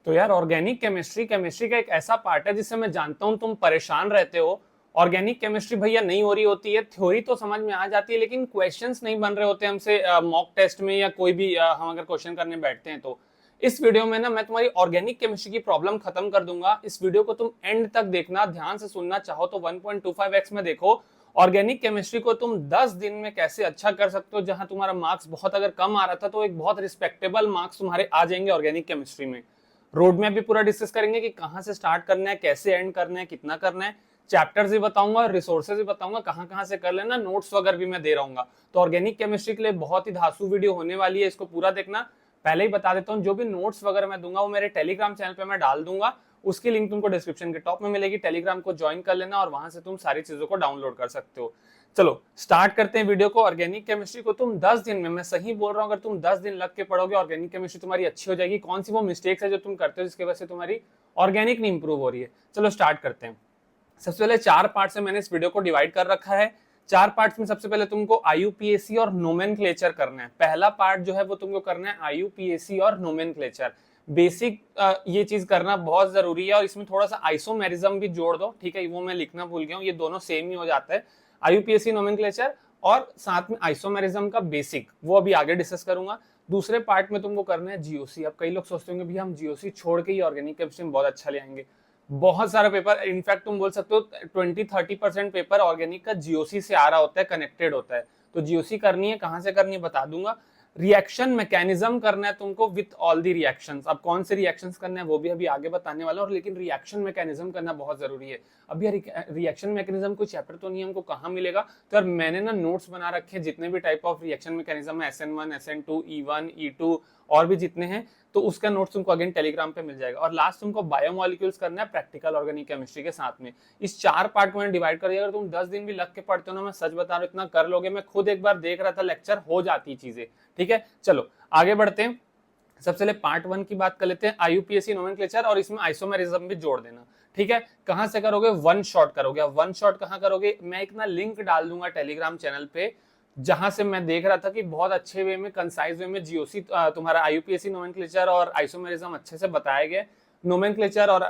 तो यार organic chemistry chemistry का एक ऐसा पार्ट है जिससे मैं जानता हूँ तुम परेशान रहते हो। ऑर्गेनिक केमिस्ट्री भैया नहीं हो रही होती है, थ्योरी तो समझ में आ जाती है लेकिन क्वेश्चंस नहीं बन रहे होते हमसे मॉक टेस्ट में या कोई भी हम अगर क्वेश्चन करने बैठते हैं तो इस वीडियो में ना मैं तुम्हारी ऑर्गेनिक केमिस्ट्री की प्रॉब्लम खत्म कर दूंगा। इस वीडियो को तुम एंड तक देखना, ध्यान से सुनना, चाहो तो 1.25x में देखो। ऑर्गेनिक केमिस्ट्री को तुम 10 दिन में कैसे अच्छा कर सकते हो। जहां तुम्हारा मार्क्स बहुत अगर कम आ रहा था तो एक बहुत रिस्पेक्टेबल मार्क्स तुम्हारे आ जाएंगे ऑर्गेनिक केमिस्ट्री में। रोड मैप भी पूरा डिस्कस करेंगे कि कहां से स्टार्ट करना है, कैसे एंड करना है, कितना करना है। चैप्टर्स भी बताऊंगा, रिसोर्सेज भी बताऊंगा, कहां कहां से कर लेना, नोट्स वगैरह भी मैं दे रहूंगा। तो ऑर्गेनिक केमिस्ट्री के लिए बहुत ही धांसू वीडियो होने वाली है, इसको पूरा देखना। पहले ही बता देता हूँ, जो भी नोट्स वगैरह मैं दूंगा वो मेरे टेलीग्राम चैनल पे मैं डाल दूंगा। उसकी लिंक तुमको डिस्क्रिप्शन के टॉप में मिलेगी। टेलीग्राम को ज्वाइन कर लेना और वहां से तुम सारी चीजों को डाउनलोड कर सकते हो। चलो स्टार्ट करते हैं वीडियो को। ऑर्गेनिक केमिस्ट्री को तुम 10 दिन में, मैं सही बोल रहा हूँ, अगर तुम 10 दिन लग के पढ़ोगे ऑर्गेनिक केमिस्ट्री तुम्हारी अच्छी हो जाएगी। कौन सी वो मिस्टेक्स है जो तुम करते हो जिसकी वजह से तुम्हारी ऑर्गेनिक नहीं इंप्रूव हो रही है। चलो स्टार्ट करते हैं। सबसे पहले 4 पार्ट से मैंने इस वीडियो को डिवाइड कर रखा है। 4 पार्ट्स में सबसे पहले तुमको आईयूपीएसी और नोमेनक्लेचर करना है। पहला पार्ट जो है वो तुमको करना है आईयूपीएसी और नोमेनक्लेचर। बेसिक ये चीज करना बहुत जरूरी है और इसमें थोड़ा सा आइसोमेरिज्म भी जोड़ दो, ठीक है, वो मैं लिखना भूल गया हूँ, ये दोनों सेम ही हो जाता है। आईयूपीएसी नोमेनक्लेचर और साथ में आइसोमेरिज्म का बेसिक, वो अभी आगे डिस्कस करूंगा। दूसरे पार्ट में तुमको करना है जीओसी। अब कई लोग सोचते होंगे भी हम जीओसी छोड़ के ही ऑर्गेनिक केमिस्ट्री में बहुत अच्छा ले आएंगे। बहुत सारा पेपर, इनफैक्ट तुम बोल सकते हो 20-30% पेपर ऑर्गेनिक का जीओसी से आ रहा होता है, कनेक्टेड होता है। तो जीओसी करनी है, कहां से करनी है बता दूंगा। रिएक्शन मैकेनिज्म करना है तुमको विथ ऑल दी रिएक्शंस। अब कौन से रिएक्शंस करना है वो भी अभी आगे बताने वाला हूं, लेकिन रिएक्शन मैकेनिज्म करना बहुत जरूरी है। अभी रिएक्शन मैकेनिज्म कोई चैप्टर तो नहीं, हमको कहाँ मिलेगा। तो यार मैंने ना नोट्स बना रखे हैं जितने भी टाइप ऑफ रिएक्शन मैकेनिज्म है, SN1, SN2, E1, E2 और भी जितने हैं, तो उसका नोट्स तुमको अगेन टेलीग्राम पे मिल जाएगा। और लास्ट तुमको बायोमोलिक्यूल्स करना है प्रैक्टिकल ऑर्गेनिक केमिस्ट्री के साथ में। इस 4 पार्ट में डिवाइड कर दिया। अगर तुम 10 दिन भी लग के पढ़ते हो ना, मैं सच बता रहा हूं इतना कर लोगे। मैं खुद एक बार देख रहा था लेक्चर, हो जाती चीजें, ठीक है। चलो आगे बढ़ते हैं। सबसे पहले पार्ट 1 की बात कर लेते हैं, आईयूपीएसी नोमेनक्लेचर, और इसमें आइसोमेरिज्म भी जोड़ देना, ठीक है। कहां से करोगे? वन शॉट करोगे। अब वन शॉट कहां करोगे? मैं एक ना लिंक डाल दूंगा टेलीग्राम चैनल पे, जहां से मैं देख रहा था कि बहुत अच्छे वे में, कंसाइज वे में जीओसी तुम्हारा आईयूपीएसी नोमेनक्लेचर और आइसोमेरिज्म अच्छे से बताया गया। नोमेनक्लेचर और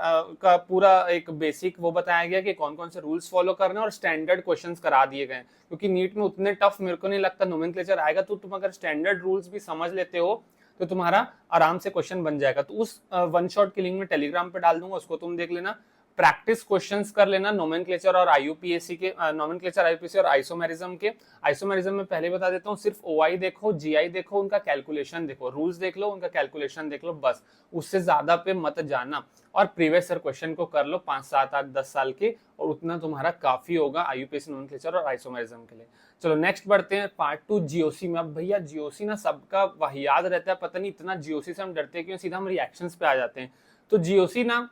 का पूरा एक बेसिक वो बताया गया कि कौन कौन से रूल्स फॉलो करने और स्टैंडर्ड क्वेश्चंस करा दिए गए। क्योंकि नीट में उतने टफ मेरे को नहीं लगता नोमेनक्लेचर आएगा। तो तुम अगर स्टैंडर्ड रूल्स भी समझ लेते हो तो तुम्हारा आराम से क्वेश्चन बन जाएगा। तो उस वन शॉट की लिंक में टेलीग्राम पे डाल दूंगा, उसको तुम देख लेना। प्रैक्टिस क्वेश्चंस कर लेना नोमेनक्लेचर और आईयूपीएसी के, नोमेनक्लेचर, आईयूपीएसी और आइसोमेरिज्म के। आइसोमेरिज्म में पहले बता देता हूँ, सिर्फ ओआई देखो, जीआई देखो, उनका कैलकुलेशन देखो, रूल्स देख लो, उनका कैलकुलेशन देख लो, बस। उससे ज्यादा पे मत जाना। और प्रीवियस ईयर क्वेश्चन को कर लो 5, 7, 8, 10 साल के, और उतना तुम्हारा काफी होगा आईयूपीएसी, नोमेनक्लेचर और आइसोमेरिज्म के लिए। चलो नेक्स्ट बढ़ते हैं पार्ट 2 जीओसी में। अब भैया जीओसी ना सबका वाहियात रहता है, पता नहीं इतना जीओसी से हम डरते हैं क्यों, सीधा हम रिएक्शंस पे आ जाते हैं। तो जीओसी ना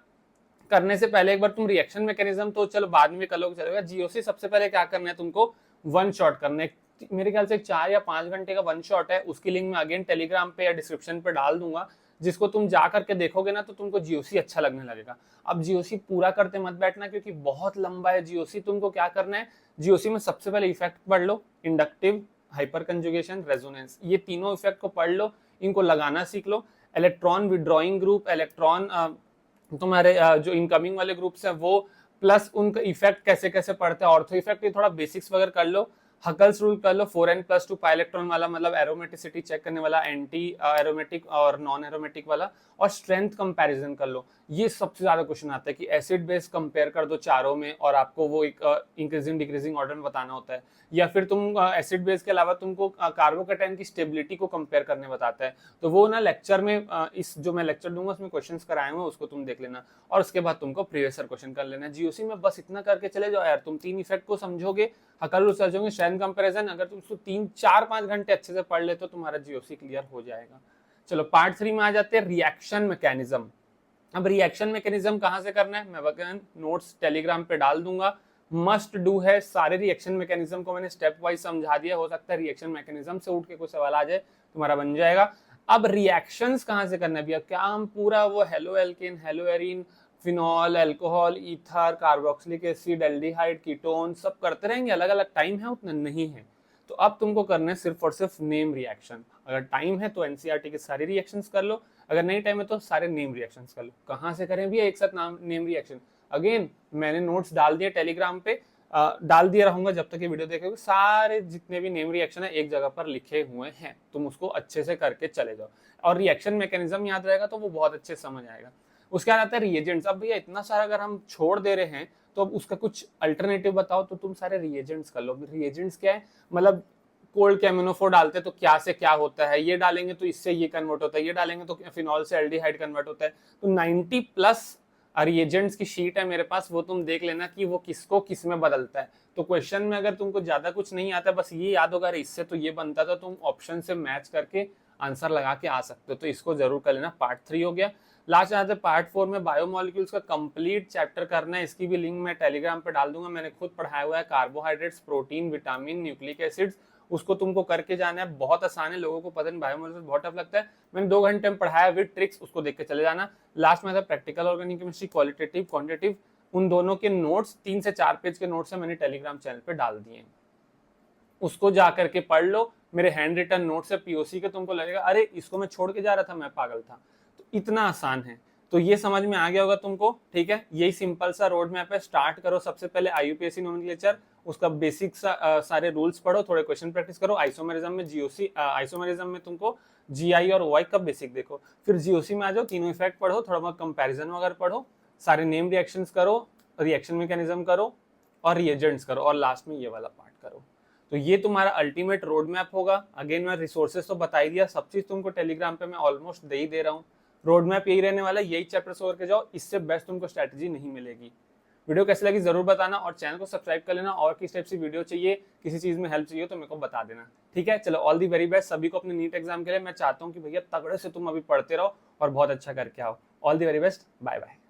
करने से पहले एक बार तुम रिएक्शन मैकेनिज्म तो चलो बाद में कर लो, चलेगा। जीओसी सबसे पहले क्या करना है तुमको? वन शॉट करना है। मेरे ख्याल से 4 या 5 घंटे का वन शॉट है। उसकी लिंक मैं अगेन टेलीग्राम पे या डिस्क्रिप्शन पे डाल दूंगा, जिसको तुम जा करके देखोगे ना तो तुमको जीओसी अच्छा लगने लगेगा। अब जीओसी पूरा करते मत बैठना क्योंकि बहुत लंबा है जीओसी। तुमको क्या करना है, जीओसी में सबसे पहले इफेक्ट पढ़ लो, इंडक्टिव, हाइपर कंजुगेशन, रेजोनेंस, ये तीनों इफेक्ट को पढ़ लो, इनको लगाना सीख लो। इलेक्ट्रॉन विड्रॉइंग ग्रुप, इलेक्ट्रॉन तुम्हारे जो इनकमिंग वाले ग्रुप्स हैं वो, प्लस उनका इफेक्ट कैसे कैसे पड़ता है, ऑर्थो इफेक्ट, ये थोड़ा बेसिक्स वगैरह कर लो। हकल्स रूल कर लो, 4n+2 पाई इलेक्ट्रॉन वाला, मतलब एरोमेटिसिटी चेक करने वाला, एंटी एरोमेटिक और नॉन एरोमेटिक वाला, और स्ट्रेंथ कंपैरिजन कर लो। ये सबसे ज्यादा क्वेश्चन आता है कि एसिड बेस कंपेयर कर दो चारों में, और आपको वो एक इंक्रीजिंग डिक्रीजिंग ऑर्डर में बताना होता है। या फिर तुम एसिड बेस के अलावा तुमको कार्बोकैटायन की स्टेबिलिटी को कंपेयर करने बताता है। तो वो ना लेक्चर में, इस जो मैं लेक्चर दूंगा उसमें क्वेश्चंस कराए हुए, उसको तुम देख लेना। और उसके बाद तुमको प्रीवियस ईयर क्वेश्चन कर लेना। जीओसी में बस इतना करके चले जाओ यार, तुम 3 इफेक्ट को समझोगे, हकल रूल समझोगे, स्ट्रेंथ कंपैरिजन, अगर तुम उसको 3, 4, 5 घंटे अच्छे से पढ़ ले तो तुम्हारा जीओसी क्लियर हो जाएगा। चलो पार्ट 3 में आ जाते हैं, रिएक्शन मैकेनिज्म। अब रिएक्शन मैकेनिज्म कहां से करना है, मैं वगैरह नोट्स टेलीग्राम पे डाल दूंगा। मस्ट डू है, सारे रिएक्शन मैकेनिज्म को मैंने स्टेप वाइज समझा दिया। हो सकता है रिएक्शन मैकेनिज्म से उठ के कोई सवाल आ जाए, तुम्हारा बन जाएगा। अब रिएक्शंस कहां से करना है भैया? क्या हम पूरा वो halo alkane, hello arene, phenol, alcohol, ether, carboxylic acid, aldehyde, ketone सब करते रहेंगे? अलग अलग टाइम है, उतना नहीं है। तो अब तुमको करना है सिर्फ और सिर्फ नेम रिएक्शन। अगर टाइम है तो एनसीईआरटी के सारे रिएक्शंस कर लो, अगर नहीं टाइम है तो सारे नेम रिएक्शंस कर लो। कहाँ से करें भैया एक साथ नेम रिएक्शन? अगेन मैंने नोट्स डाल दिए टेलीग्राम पे, डाल दिया रहूंगा जब तक ये वीडियो देखोगे। सारे जितने भी नेम रिएक्शन है एक जगह पर लिखे हुए हैं, तुम उसको अच्छे से करके चले जाओ और रिएक्शन मैकेनिज्म याद रहेगा तो वो बहुत अच्छे समझ आएगा। उसके बाद आता है रिएजेंट्स। अब भैया इतना सारा अगर हम छोड़ दे रहे हैं तो अब उसका कुछ अल्टरनेटिव बताओ, तो तुम सारे रिएजेंट्स कर लो। रिएजेंट्स क्या है, मतलब कोल्ड कैमिनोफोर डालते हैं तो क्या से क्या होता है, ये डालेंगे तो इससे ये कन्वर्ट होता है, ये डालेंगे तो फिनॉल से एल्डिहाइड कन्वर्ट होता है। तो 90+ रिएजेंट्स की शीट है मेरे पास, वो तुम देख लेना कि वो किसको किस में बदलता है। तो क्वेश्चन में अगर तुमको ज्यादा कुछ नहीं आता, बस ये याद होगा इससे तो ये बनता था, तुम ऑप्शन से मैच करके आंसर लगा के आ सकते हो। तो इसको जरूर कर लेना। पार्ट 3 हो गया। लास्ट यहाँ से पार्ट 4 में बायोमोलिक्यूल्स का कंप्लीट चैप्टर करना है। इसकी भी लिंक मैं टेलीग्राम पे डाल दूंगा, मैंने खुद पढ़ाया हुआ है। Carbohydrates, protein, vitamin, nucleic acids, उसको तुमको करके जाना है। बहुत आसान है, लोगों को पता नहीं, बायोमोलिक्यूल्स बहुत टफ लगता है। मैंने 2 घंटे में पढ़ाया विद ट्रिक्स, उसको देख के चले जाना। लास्ट में था practical organic chemistry, qualitative, quantitative, उन दोनों के नोट्स 3 से 4 पेज के नोट्स है मैंने टेलीग्राम चैनल पे डाल दिए, उसको जा करके पढ़ लो। मेरे हैंड रिटन नोट्स है पीओसी के, तुमको लगेगा अरे इसको मैं छोड़ के जा रहा था, मैं पागल था। तो इतना आसान है। तो ये समझ में आ गया होगा तुमको, ठीक है। यही सिंपल सा रोड मैप है। स्टार्ट करो सबसे पहले IUPAC नोमेनक्लेचर, उसका बेसिक सारे रूल्स पढ़ो, थोड़े क्वेश्चन प्रैक्टिस करो। आइसोमेरिज्म में जीओसी, आइसोमेरिज्म में तुमको GI और OI का बेसिक देखो। फिर जीओसी में आ जाओ, तीनों इफेक्ट पढ़ो, थोड़ा बहुत कंपैरिजन वगैरह पढ़ो, सारे नेम रिएक्शंस करो, रिएक्शन मैकेनिज्म करो और रिएजेंट्स करो, और लास्ट में ये वाला पार्ट करो। तो ये तुम्हारा अल्टीमेट रोड मैप होगा। अगेन मैं रिसोर्सेज तो बता ही दिया, सब चीज तुमको टेलीग्राम पे मैं ऑलमोस्ट दे ही दे रहा हूँ। रोड मैप यही रहने वाला है, यही चैप्टर से करके जाओ, इससे बेस्ट तुमको स्ट्रैटेजी नहीं मिलेगी। वीडियो कैसी लगी जरूर बताना, और चैनल को सब्सक्राइब कर लेना। और किस टाइप से वीडियो चाहिए, किसी चीज में हेल्प चाहिए तो मेरे को बता देना, ठीक है। चलो, ऑल दी वेरी बेस्ट सभी को अपने नीट एग्जाम के लिए। मैं चाहता हूँ कि भैया तगड़े से तुम अभी पढ़ते रहो और बहुत अच्छा करके आओ। All the very best, bye bye.